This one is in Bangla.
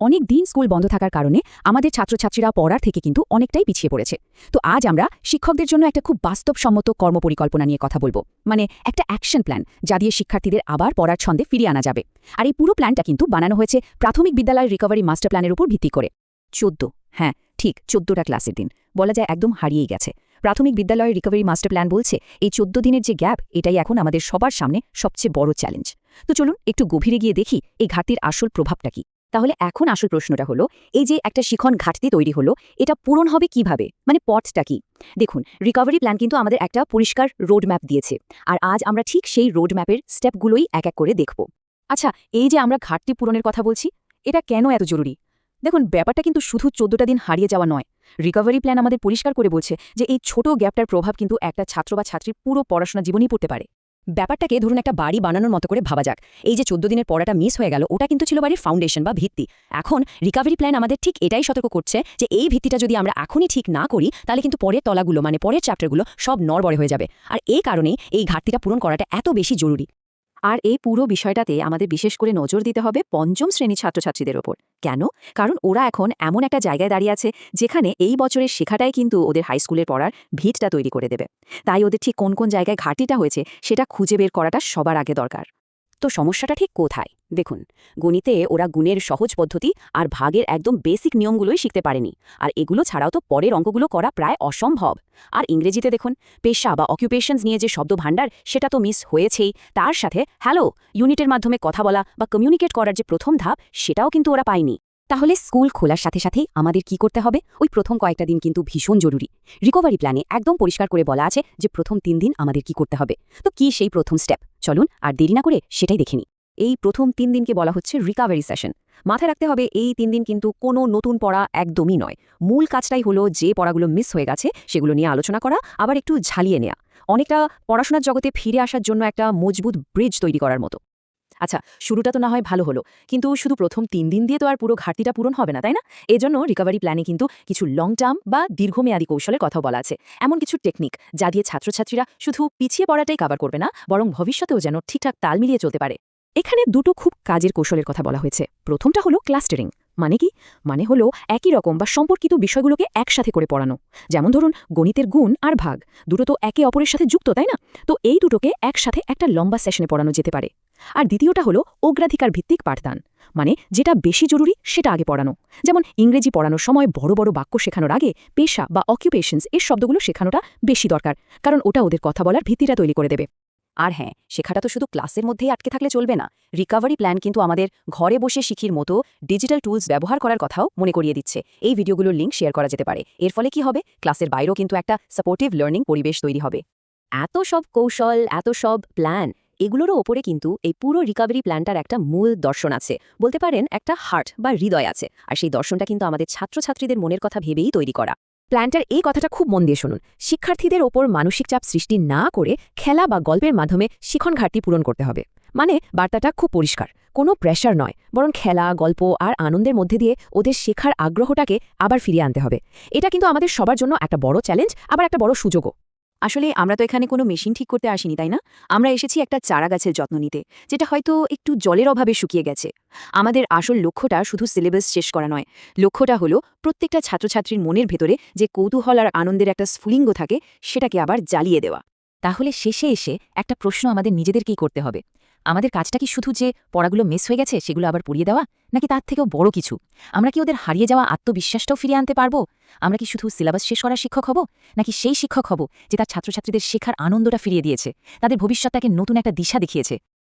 অনেক দিন স্কুল বন্ধ থাকার কারণে আমাদের ছাত্রছাত্রীরা পড়ার থেকে কিন্তু অনেকটাই পিছিয়ে পড়েছে। তো আজ আমরা শিক্ষকদের জন্য একটা খুব বাস্তবসম্মত কর্মপরিকল্পনা নিয়ে কথা বলবো, মানে একটা অ্যাকশন প্ল্যান, যা দিয়ে শিক্ষার্থীদের আবার পড়ার ছন্দে ফিরিয়ে আনা যাবে। আর এই পুরো প্ল্যানটা কিন্তু বানানো হয়েছে প্রাথমিক বিদ্যালয় রিকভারি মাস্টার প্ল্যানের উপর ভিত্তি করে। ১৪, হ্যাঁ ঠিক ১৪টা ক্লাসের দিন, বলা যায় একদম হারিয়েই গেছে। প্রাথমিক বিদ্যালয়ের রিকভারি মাস্টার প্ল্যান বলছে এই ১৪ দিনের যে গ্যাপ, এটাই এখন আমাদের সবার সামনে সবচেয়ে বড় চ্যালেঞ্জ। তো চলুন একটু গভীরে গিয়ে দেখি এই ঘাটতির আসল প্রভাবটা কি। তাহলে এখন আসল প্রশ্নটা হলো, এই যে একটা শিখন ঘাটতি তৈরি হলো, এটা পূরণ হবে কিভাবে, মানে পথটা কি? দেখুন, রিকভারি প্ল্যান কিন্তু আমাদের একটা পরিষ্কার রোড ম্যাপ দিয়েছে, আর আজ আমরা ঠিক সেই রোড ম্যাপের স্টেপগুলোই এক এক করে দেখব। আচ্ছা, এই যে আমরা ঘাটতি পূরণের কথা বলছি, এটা কেন এত জরুরি? দেখুন, ব্যাপারটা কিন্তু শুধু ১৪টা দিন হারিয়ে যাওয়া নয়। রিকভারি প্ল্যান আমাদের পরিষ্কার করে বলছে যে এই ছোট গ্যাপটার প্রভাব কিন্তু একটা ছাত্র বা ছাত্রীর পুরো পড়াশোনা জীবনই পড়তে পারে। ব্যাপারটাকে ধরুন একটা বাড়ি বানানোর মতো করে ভাবা যাক। এই যে ১৪ দিনের পড়াটা মিস হয়ে গেল, ওটা কিন্তু ছিল বাড়ির ফাউন্ডেশন বা ভিত্তি। এখন রিকভারি প্ল্যান আমাদের ঠিক এটাই সতর্ক করছে যে এই ভিত্তিটা যদি আমরা এখনই ঠিক না করি, তাহলে কিন্তু পরের তলাগুলো, মানে পরের চ্যাপ্টারগুলো সব নড়বড়ে হয়ে যাবে। আর এই কারণেই এই ঘাটতিটা পূরণ করাটা এত বেশি জরুরি। আর এই পুরো বিষয়টাতে আমাদের বিশেষ করে নজর দিতে হবে পঞ্চম শ্রেণীর ছাত্রছাত্রীদের ওপর। কেন? কারণ ওরা এখন এমন একটা জায়গায় দাঁড়িয়ে আছে যেখানে এই বছরের শেখাটাই কিন্তু ওদের হাই স্কুলের পড়ার ভিতটা তৈরি করে দেবে। তাই ওদের ঠিক কোন কোন জায়গায় ঘাটতিটা হয়েছে সেটা খুঁজে বের করাটা সবার আগে দরকার। তো সমস্যাটা ঠিক কোথায়? দেখুন, গণিতে ওরা গুণের সহজ পদ্ধতি আর ভাগের একদম বেসিক নিয়মগুলোই শিখতে পারেনি। আর এগুলো ছাড়াও তো পরের অঙ্কগুলো করা প্রায় অসম্ভব। আর ইংরেজিতে দেখুন, পেশা বা অকুপেশনস নিয়ে যে শব্দ ভাণ্ডার, সেটা তো মিস হয়েছেই। তার সাথে হ্যালো ইউনিটের মাধ্যমে কথা বলা বা কমিউনিকেট করার যে প্রথম ধাপ, সেটাও কিন্তু ওরা পায়নি। তাহলে স্কুল খোলার সাথে সাথেই আমাদের কি করতে হবে? ওই প্রথম কয়েকটা দিন কিন্তু ভীষণ জরুরি। রিকভারি প্ল্যানে একদম পরিষ্কার করে বলা আছে যে প্রথম ৩ দিন আমাদের কি করতে হবে। তো কি সেই প্রথম স্টেপ? চলুন আর দেরি না করে সেটাই দেখে নিই। এই প্রথম ৩ দিনকে বলা হচ্ছে রিকভারি সেশন। মাথায় রাখতে হবে, এই ৩ দিন কিন্তু কোনো নতুন পড়া একদমই নয়। মূল কাজটাই হলো যে পড়াগুলো মিস হয়ে গেছে সেগুলো নিয়ে আলোচনা করা, আবার একটু ঝালিয়ে নেওয়া। অনেকটা পড়াশোনার জগতে ফিরে আসার জন্য একটা মজবুত ব্রিজ তৈরি করার মতো। আচ্ছা, শুরুটা তো না হয় ভালো হলো, কিন্তু শুধু প্রথম ৩ দিন দিয়ে তো আর পুরো ঘাটতিটা পূরণ হবে না, তাই না? এজন্য রিকভারি প্ল্যানে কিন্তু কিছু লং টার্ম বা দীর্ঘমেয়াদী কৌশলের কথা বলা আছে। এমন কিছু টেকনিক যা দিয়ে ছাত্রছাত্রীরা শুধু পিছিয়ে পড়াটাই কভার করবে না, বরং ভবিষ্যতেও যেন ঠিকঠাক তাল মিলিয়ে চলতে পারে। এখানে দুটো খুব কাজের কৌশলের কথা বলা হয়েছে। প্রথমটা হলো ক্লাস্টারিং। মানে কি? মানে হলো একই রকম বা সম্পর্কিত বিষয়গুলোকে একসাথে করে পড়ানো। যেমন ধরুন, গণিতের গুণ আর ভাগ দুটো তো একে অপরের সাথে যুক্ত, তাই না? তো এই দুটোকে একসাথে একটা লম্বা সেশনে পড়ানো যেতে পারে। আর দ্বিতীয়টা হলো অগ্রাধিকার ভিত্তিক পাঠদান। মানে যেটা বেশি জরুরি সেটা আগে পড়ানো। যেমন ইংরেজি পড়ানোর সময় বড় বড় বাক্য শেখানোর আগে পেশা বা অকুপেশনস এর শব্দগুলো শেখানোটা বেশি দরকার, কারণ ওটা ওদের কথা বলার ভিত্তিটা তৈরি করে দেবে। আর হ্যাঁ, শেখাটা তো শুধু ক্লাসের মধ্যেই আটকে থাকলে চলবে না। রিকভারি প্ল্যান কিন্তু আমাদের ঘরে বসে শিখির মতো ডিজিটাল টুলস ব্যবহার করার কথাও মনে করিয়ে দিচ্ছে। এই ভিডিওগুলোর লিঙ্ক শেয়ার করা যেতে পারে। এর ফলে কি হবে? ক্লাসের বাইরেও কিন্তু একটা সাপোর্টিভ লার্নিং পরিবেশ তৈরি হবে। এত সব কৌশল, এত সব প্ল্যান, এগুলোরও ওপরে কিন্তু এই পুরো রিকভারি প্ল্যানটার একটা মূল দর্শন আছে। বলতে পারেন একটা হার্ট বা হৃদয় আছে। আর সেই দর্শনটা কিন্তু আমাদের ছাত্রছাত্রীদের মনের কথা ভেবেই তৈরি করা। প্ল্যানটার এই কথাটা খুব মন দিয়ে শুনুন। শিক্ষার্থীদের ওপর মানসিক চাপ সৃষ্টি না করে খেলা বা গল্পের মাধ্যমে শিখন ঘাটতি পূরণ করতে হবে। মানে বার্তাটা খুব পরিষ্কার, কোনো প্রেশার নয়, বরং খেলা, গল্প আর আনন্দের মধ্যে দিয়ে ওদের শেখার আগ্রহটাকে আবার ফিরিয়ে আনতে হবে। এটা কিন্তু আমাদের সবার জন্য একটা বড় চ্যালেঞ্জ, আবার একটা বড় সুযোগও। আসলে আমরা তো এখানে কোনো মেশিন ঠিক করতে আসিনি, তাই না? আমরা এসেছি একটা চারা গাছের যত্ন নিতে, যেটা হয়তো একটু জলের অভাবে শুকিয়ে গেছে। আমাদের আসল লক্ষ্যটা শুধু সিলেবাস শেষ করা নয়। লক্ষ্যটা হলো প্রত্যেকটা ছাত্রছাত্রীর মনের ভেতরে যে কৌতূহল আর আনন্দের একটা স্ফুলিঙ্গ থাকে, সেটাকে আবার জ্বালিয়ে দেওয়া। তাহলে শেষে এসে একটা প্রশ্ন আমাদের নিজেদেরকেই করতে হবে। আমাদের কাজটা কি শুধু যে পড়াগুলো মিস হয়ে গেছে সেগুলো আবার পড়িয়ে দেওয়া, নাকি তার থেকেও বড় কিছু? আমরা কি ওদের হারিয়ে যাওয়া আত্মবিশ্বাসটাও ফিরিয়ে আনতে পারবো? আমরা কি শুধু সিলেবাস শেষ করার শিক্ষক হব, নাকি সেই শিক্ষক হব যে তার ছাত্রছাত্রীদের শেখার আনন্দটা ফিরিয়ে দিয়েছে, তাদের ভবিষ্যৎটাকে নতুন একটা দিশা দেখিয়েছে?